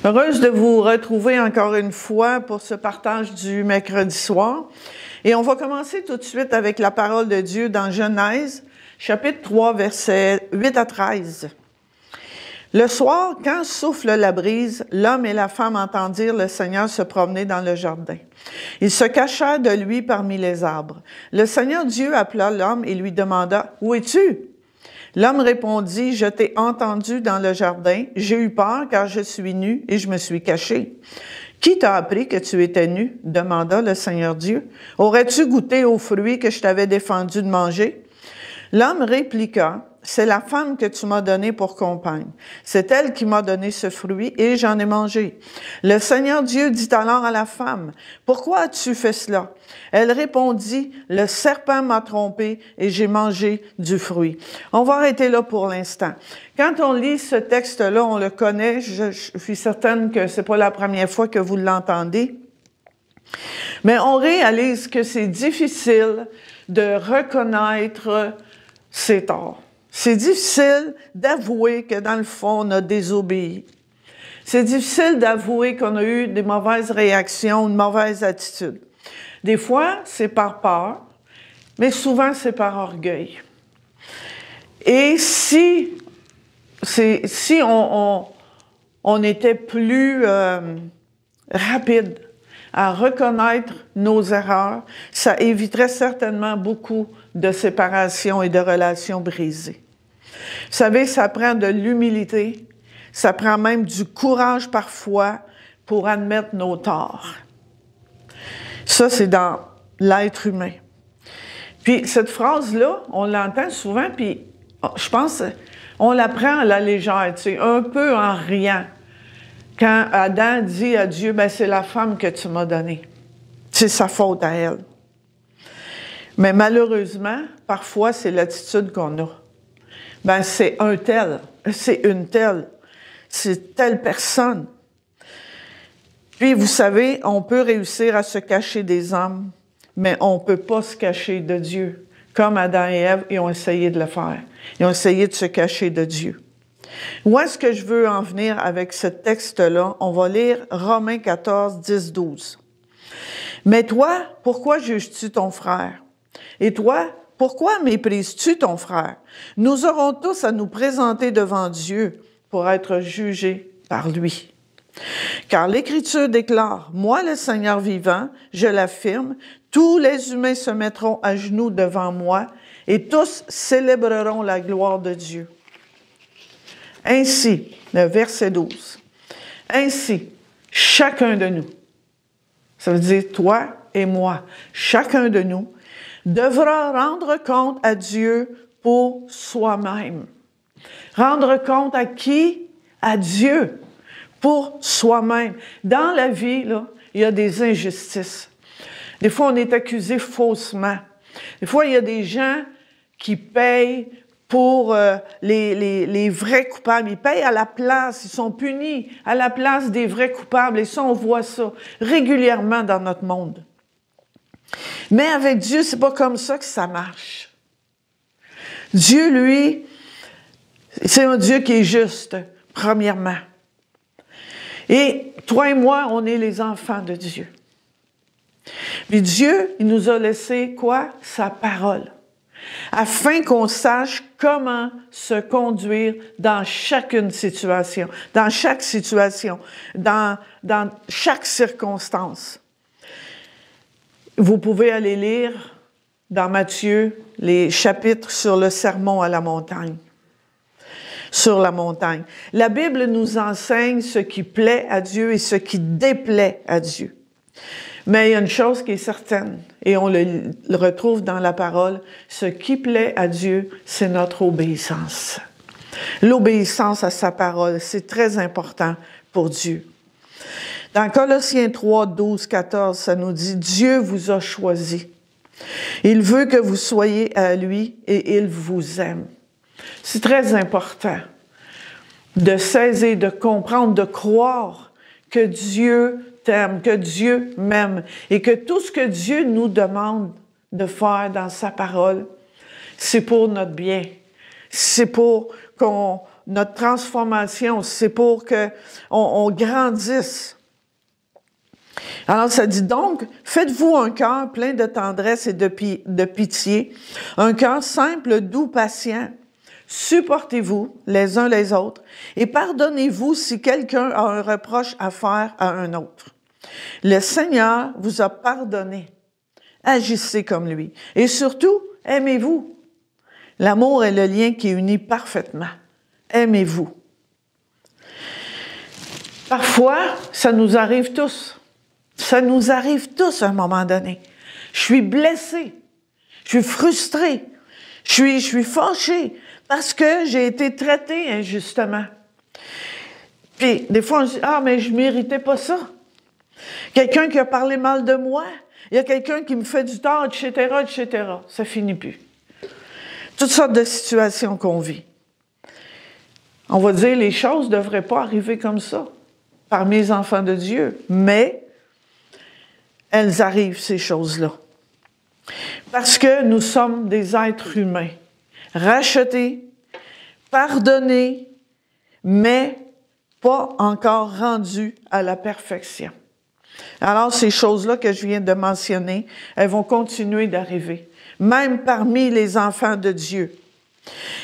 Heureuse de vous retrouver encore une fois pour ce partage du mercredi soir. Et on va commencer tout de suite avec la parole de Dieu dans Genèse, chapitre 3, versets 8 à 13. Le soir, quand souffle la brise, l'homme et la femme entendirent le Seigneur se promener dans le jardin. Ils se cachèrent de lui parmi les arbres. Le Seigneur Dieu appela l'homme et lui demanda « Où es-tu » ? L'homme répondit, « Je t'ai entendu dans le jardin, j'ai eu peur car je suis nu et je me suis caché. » « Qui t'a appris que tu étais nu? » demanda le Seigneur Dieu. « Aurais-tu goûté aux fruits que je t'avais défendu de manger? » L'homme répliqua, « C'est la femme que tu m'as donnée pour compagne. C'est elle qui m'a donné ce fruit et j'en ai mangé. » Le Seigneur Dieu dit alors à la femme, « Pourquoi as-tu fait cela? » Elle répondit, « Le serpent m'a trompée et j'ai mangé du fruit. » On va arrêter là pour l'instant. Quand on lit ce texte-là, on le connaît, je suis certaine que c'est pas la première fois que vous l'entendez. Mais on réalise que c'est difficile de reconnaître ses torts. C'est difficile d'avouer que dans le fond, on a désobéi. C'est difficile d'avouer qu'on a eu des mauvaises réactions, une mauvaise attitude. Des fois, c'est par peur, mais souvent, c'est par orgueil. Et si on était plus rapide à reconnaître nos erreurs, ça éviterait certainement beaucoup de séparations et de relations brisées. Vous savez, ça prend de l'humilité, ça prend même du courage parfois pour admettre nos torts. Ça, c'est dans l'être humain. Puis cette phrase-là, on l'entend souvent, puis je pense on la prend à la légère, tu sais, un peu en riant. Quand Adam dit à Dieu, « Ben, c'est la femme que tu m'as donnée. » C'est sa faute à elle. Mais malheureusement, parfois, c'est l'attitude qu'on a. Ben, c'est un tel, c'est une telle, c'est telle personne. Puis, vous savez, on peut réussir à se cacher des hommes, mais on ne peut pas se cacher de Dieu, comme Adam et Ève, ils ont essayé de le faire. Ils ont essayé de se cacher de Dieu. Où est-ce que je veux en venir avec ce texte-là? On va lire Romains 14, 10, 12. « Mais toi, pourquoi juges-tu ton frère? Et toi, pourquoi méprises-tu ton frère? Nous aurons tous à nous présenter devant Dieu pour être jugés par lui. Car l'Écriture déclare, « Moi, le Seigneur vivant, je l'affirme, tous les humains se mettront à genoux devant moi et tous célébreront la gloire de Dieu. » Ainsi, le verset 12, « Ainsi, chacun de nous, ça veut dire toi et moi, chacun de nous, devra rendre compte à Dieu pour soi-même. » Rendre compte à qui? À Dieu, pour soi-même. Dans la vie, là, il y a des injustices. Des fois, on est accusé faussement. Des fois, il y a des gens qui payent pour les vrais coupables. Ils payent à la place, ils sont punis à la place des vrais coupables. Et ça, on voit ça régulièrement dans notre monde. Mais avec Dieu, c'est pas comme ça que ça marche. Dieu, lui, c'est un Dieu qui est juste, premièrement. Et toi et moi, on est les enfants de Dieu. Puis Dieu, il nous a laissé quoi? Sa parole. Afin qu'on sache comment se conduire dans chacune situation, dans chaque situation, dans chaque circonstance. Vous pouvez aller lire dans Matthieu les chapitres sur le sermon à la montagne. Sur la montagne. La Bible nous enseigne ce qui plaît à Dieu et ce qui déplaît à Dieu. Mais il y a une chose qui est certaine, et on le retrouve dans la parole, ce qui plaît à Dieu, c'est notre obéissance. L'obéissance à sa parole, c'est très important pour Dieu. Dans Colossiens 3, 12, 14, ça nous dit « Dieu vous a choisi Il veut que vous soyez à lui et il vous aime. C'est très important de saisir, de comprendre, de croire que Dieu t'aime, que Dieu m'aime et que tout ce que Dieu nous demande de faire dans sa parole, c'est pour notre bien. C'est pour notre transformation, c'est pour qu'on grandisse. Alors, ça dit donc, faites-vous un cœur plein de tendresse et de pitié, un cœur simple, doux, patient. Supportez-vous les uns les autres et pardonnez-vous si quelqu'un a un reproche à faire à un autre. Le Seigneur vous a pardonné. Agissez comme lui. Et surtout, aimez-vous. L'amour est le lien qui unit parfaitement. Aimez-vous. Parfois, ça nous arrive tous. Ça nous arrive tous à un moment donné. Je suis blessée. Je suis frustrée. Je suis fâchée parce que j'ai été traitée injustement. Puis, des fois, on se dit, ah, mais je méritais pas ça. Quelqu'un qui a parlé mal de moi, il y a quelqu'un qui me fait du tort, etc., etc. Ça finit plus. Toutes sortes de situations qu'on vit. On va dire, les choses ne devraient pas arriver comme ça parmi les enfants de Dieu, mais elles arrivent, ces choses-là. Parce que nous sommes des êtres humains, rachetés, pardonnés, mais pas encore rendus à la perfection. Alors, ces choses-là que je viens de mentionner, elles vont continuer d'arriver, même parmi les enfants de Dieu.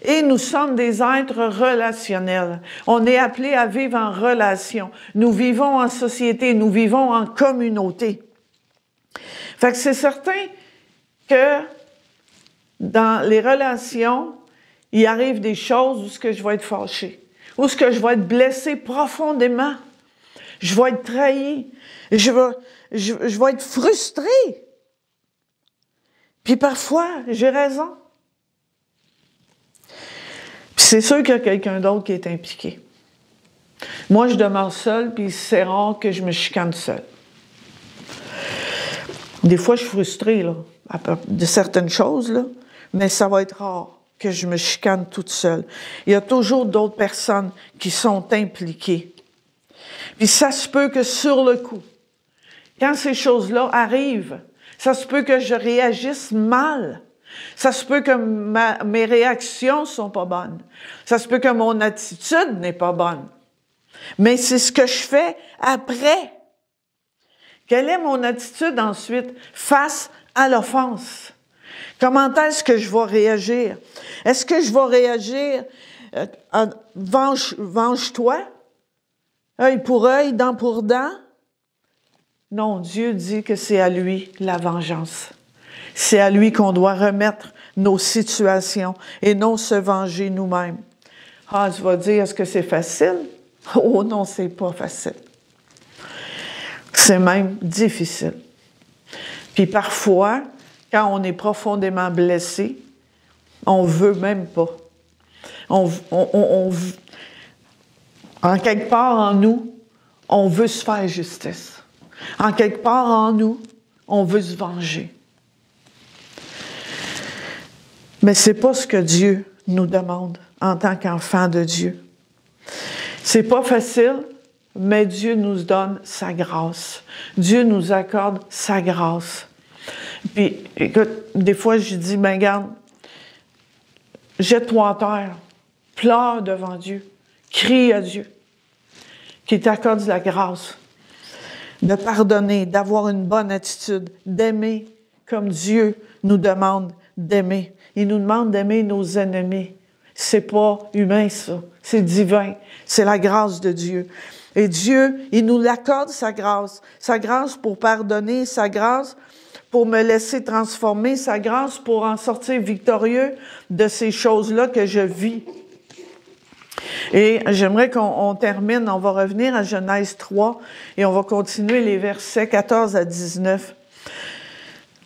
Et nous sommes des êtres relationnels. On est appelés à vivre en relation. Nous vivons en société, nous vivons en communauté. Fait que c'est certain que dans les relations, il arrive des choses où ce que je vais être fâchée, où ce que je vais être blessée profondément. Je vais être trahie. Je vais être frustrée. Puis parfois, j'ai raison. Puis c'est sûr qu'il y a quelqu'un d'autre qui est impliqué. Moi, je demeure seule, puis c'est rare que je me chicane seule. Des fois, je suis frustrée là, de certaines choses, là, mais ça va être rare que je me chicane toute seule. Il y a toujours d'autres personnes qui sont impliquées. Puis ça se peut que sur le coup, quand ces choses-là arrivent, ça se peut que je réagisse mal. Ça se peut que mes réactions sont pas bonnes. Ça se peut que mon attitude n'est pas bonne. Mais c'est ce que je fais après. Quelle est mon attitude ensuite face à l'offense? Comment est-ce que je vais réagir? Est-ce que je vais réagir venge-toi, œil pour œil, dent pour dent? Non, Dieu dit que c'est à lui la vengeance. C'est à lui qu'on doit remettre nos situations et non se venger nous-mêmes. Ah, tu vas dire, est-ce que c'est facile? Oh non, c'est pas facile. C'est même difficile. Puis parfois, quand on est profondément blessé, on veut même pas. En quelque part en nous, on veut se faire justice. En quelque part en nous, on veut se venger. Mais c'est pas ce que Dieu nous demande en tant qu'enfants de Dieu. C'est pas facile, mais Dieu nous donne sa grâce. Dieu nous accorde sa grâce. Puis, écoute, des fois, je dis, ben regarde, jette-toi à terre, pleure devant Dieu, crie à Dieu, qu'il t'accorde la grâce de pardonner, d'avoir une bonne attitude, d'aimer comme Dieu nous demande d'aimer. Il nous demande d'aimer nos ennemis. C'est pas humain, ça. C'est divin. C'est la grâce de Dieu. Et Dieu, il nous l'accorde, sa grâce. Sa grâce pour pardonner, sa grâce pour me laisser transformer, sa grâce pour en sortir victorieux de ces choses-là que je vis. Et j'aimerais qu'on termine, on va revenir à Genèse 3 et on va continuer les versets 14 à 19.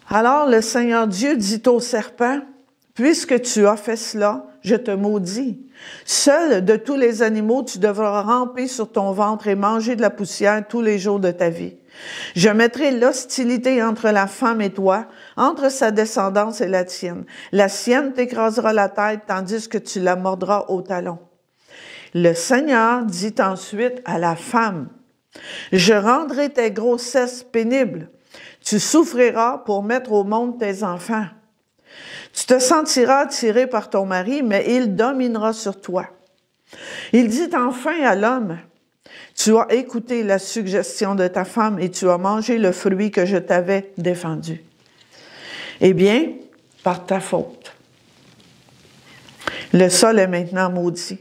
Alors le Seigneur Dieu dit au serpent, « Puisque tu as fait cela, je te maudis. Seul de tous les animaux, tu devras ramper sur ton ventre et manger de la poussière tous les jours de ta vie. Je mettrai l'hostilité entre la femme et toi, entre sa descendance et la tienne. La sienne t'écrasera la tête, tandis que tu la mordras au talon. Le Seigneur dit ensuite à la femme, « Je rendrai tes grossesses pénibles. Tu souffriras pour mettre au monde tes enfants. Tu te sentiras attiré par ton mari, mais il dominera sur toi. » Il dit enfin à l'homme, « Tu as écouté la suggestion de ta femme et tu as mangé le fruit que je t'avais défendu. Eh bien, par ta faute, le sol est maintenant maudit.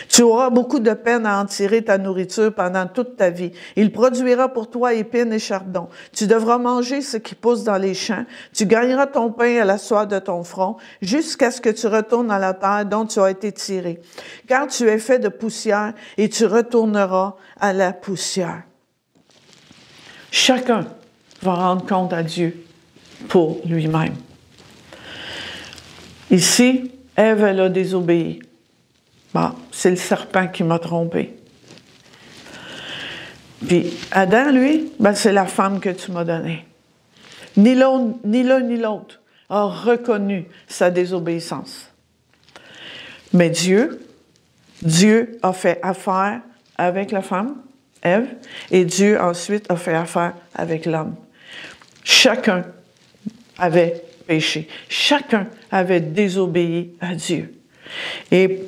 Tu auras beaucoup de peine à en tirer ta nourriture pendant toute ta vie. Il produira pour toi épines et chardons. Tu devras manger ce qui pousse dans les champs. Tu gagneras ton pain à la sueur de ton front, jusqu'à ce que tu retournes à la terre dont tu as été tiré. Car tu es fait de poussière et tu retourneras à la poussière. » Chacun va rendre compte à Dieu pour lui-même. Ici, Ève, elle a désobéi. Bon, c'est le serpent qui m'a trompé. Puis Adam, lui, c'est la femme que tu m'as donnée. Ni l'un ni l'autre a reconnu sa désobéissance. Mais Dieu a fait affaire avec la femme, Ève, et Dieu ensuite a fait affaire avec l'homme. Chacun avait péché. Chacun avait désobéi à Dieu. Et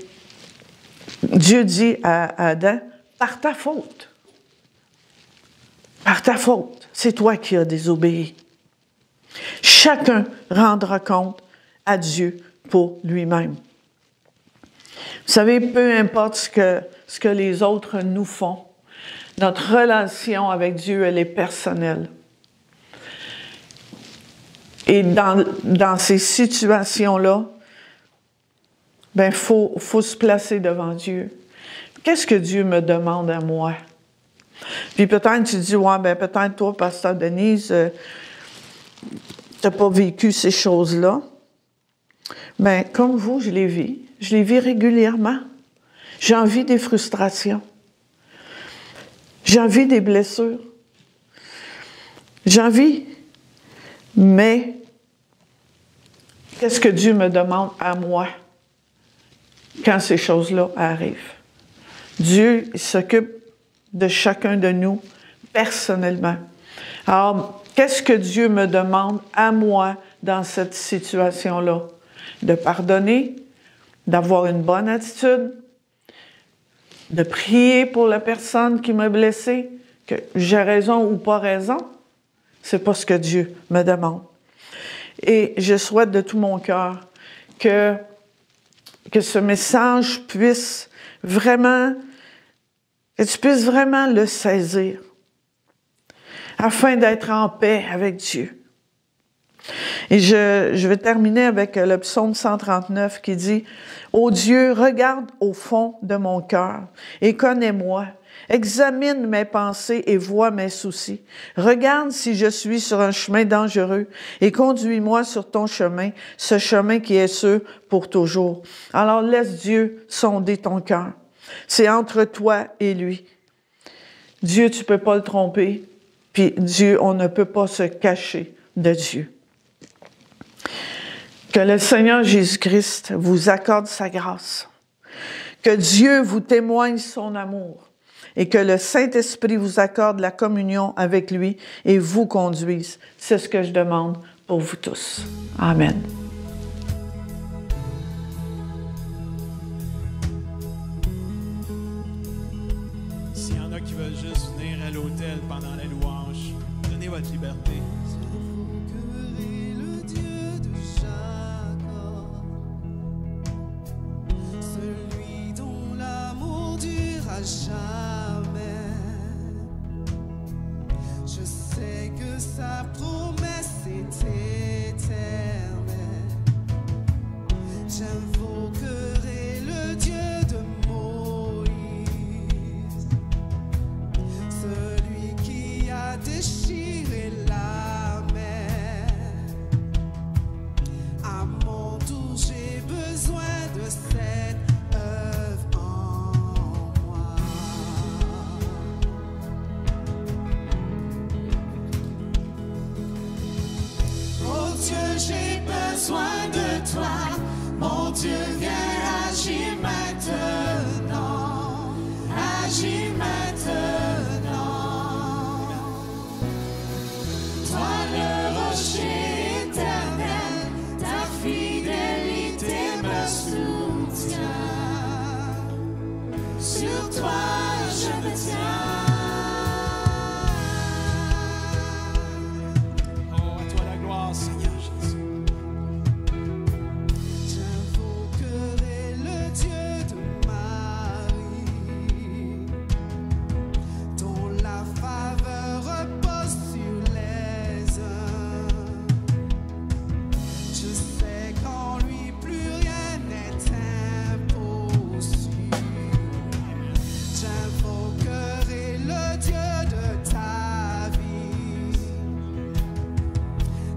Dieu dit à Adam, par ta faute, c'est toi qui as désobéi. Chacun rendra compte à Dieu pour lui-même. Vous savez, peu importe ce que les autres nous font, notre relation avec Dieu, elle est personnelle. Et dans ces situations-là, faut se placer devant Dieu. Qu'est-ce que Dieu me demande à moi? Puis peut-être tu dis, peut-être toi, pasteur Denise, tu n'as pas vécu ces choses-là. Comme vous, je les vis. Je les vis régulièrement. J'en vis des frustrations. J'en vis des blessures. J'en vis. Mais, qu'est-ce que Dieu me demande à moi quand ces choses-là arrivent? Dieu s'occupe de chacun de nous personnellement. Alors, qu'est-ce que Dieu me demande à moi dans cette situation-là? De pardonner, d'avoir une bonne attitude, de prier pour la personne qui m'a blessé, que j'ai raison ou pas raison. C'est pas ce que Dieu me demande. Et je souhaite de tout mon cœur que ce message puisse vraiment, que tu puisses vraiment le saisir, afin d'être en paix avec Dieu. Et je vais terminer avec le psaume 139 qui dit, « Ô Dieu, regarde au fond de mon cœur et connais-moi. Examine mes pensées et vois mes soucis. Regarde si je suis sur un chemin dangereux et conduis-moi sur ton chemin, ce chemin qui est sûr pour toujours. » Alors laisse Dieu sonder ton cœur. C'est entre toi et lui. Dieu, tu ne peux pas le tromper. Puis Dieu, on ne peut pas se cacher de Dieu. Que le Seigneur Jésus-Christ vous accorde sa grâce. Que Dieu vous témoigne son amour. Et que le Saint-Esprit vous accorde la communion avec lui et vous conduise. C'est ce que je demande pour vous tous. Amen. S'il y en a qui veulent juste venir à l'autel pendant la louange, donnez votre liberté. Le Dieu de Jacob, celui dont l'amour dure à jamais. Je sais que sa promesse est éternelle. J'invoquerai le Dieu de Moïse, celui qui a déchiré la mer. À mon tour, j'ai besoin de cette œuvre en moi. j'ai besoin de toi. Mon Dieu, viens agir maintenant. Agis maintenant. Toi le rocher éternel, ta fidélité me soutient. Sur toi je me tiens. Oh, à toi la gloire, Seigneur Jésus. J'invoquerai le Dieu de Marie, dont la faveur repose sur les uns. Je sais qu'en lui plus rien n'est impossible. J'invoquerai le Dieu de ta vie,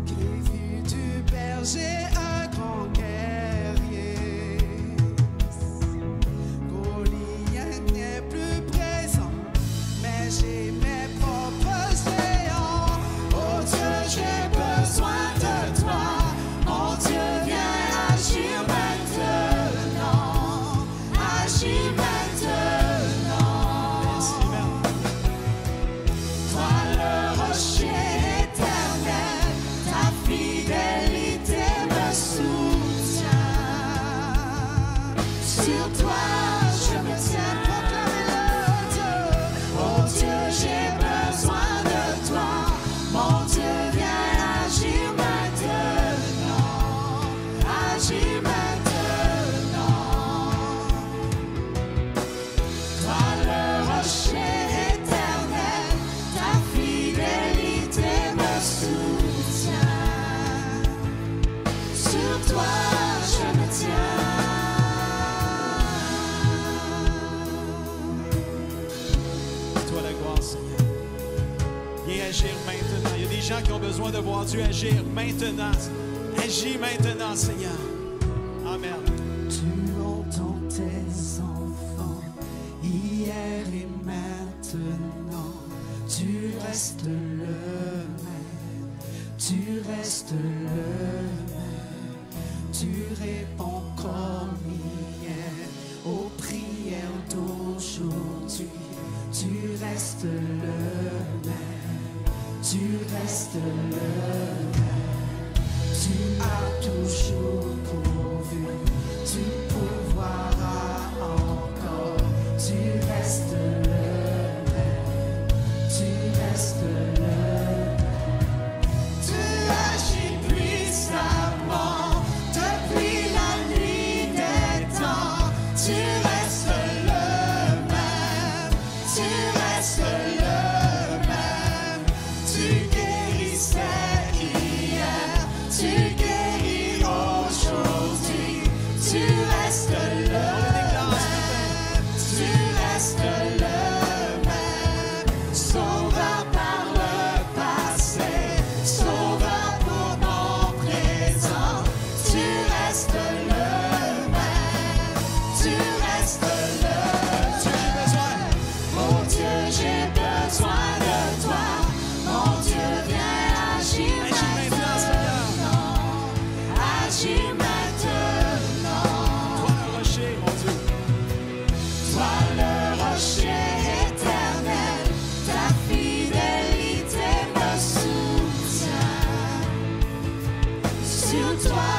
qui vu du berger un grand guerrier. Goliath n'est plus présent, mais j'ai mes propres géants. Oh Dieu, j'ai besoin de toi. Mon Dieu, viens agir maintenant. Agis maintenant. Toi le rocher éternel, ta fidélité me soutient. Sur toi je me tiens. Proclamez-le, Dieu. Oh Dieu, j'ai besoin de toi. Mon Dieu, viens agir maintenant. Agis maintenant. Toi le rocher éternel, ta fidélité me soutient. Sur toi je me tiens. À toi la gloire, Seigneur. Viens agir maintenant. Il y a des gens qui ont besoin de voir Dieu agir maintenant. Agis maintenant, Seigneur. Amen. Tu entends tes enfants hier et maintenant. Tu restes le même. Tu restes le même. Tu réponds comme hier aux prières d'aujourd'hui. Tu restes le même. Tu restes le même. Tu as toujours pourvu. Tu pourvoiras encore. Tu restes le même. Tu restes le même. Tu agis puissamment depuis la nuit des temps. Tu restes le même. Tu restes le même. Tu guérissais hier. Tu guéris aujourd'hui. Tu restes le même. Tu restes le même. Sauveur par le passé, sauveur pour mon présent. Tu restes le même. Tu restes le même. Mon Dieu, j'ai besoin de toi. Mon Dieu, viens agir maintenant. Agis maintenant. Toi le rocher, mon Dieu. Toi le rocher éternel, ta fidélité me soutient. Sur toi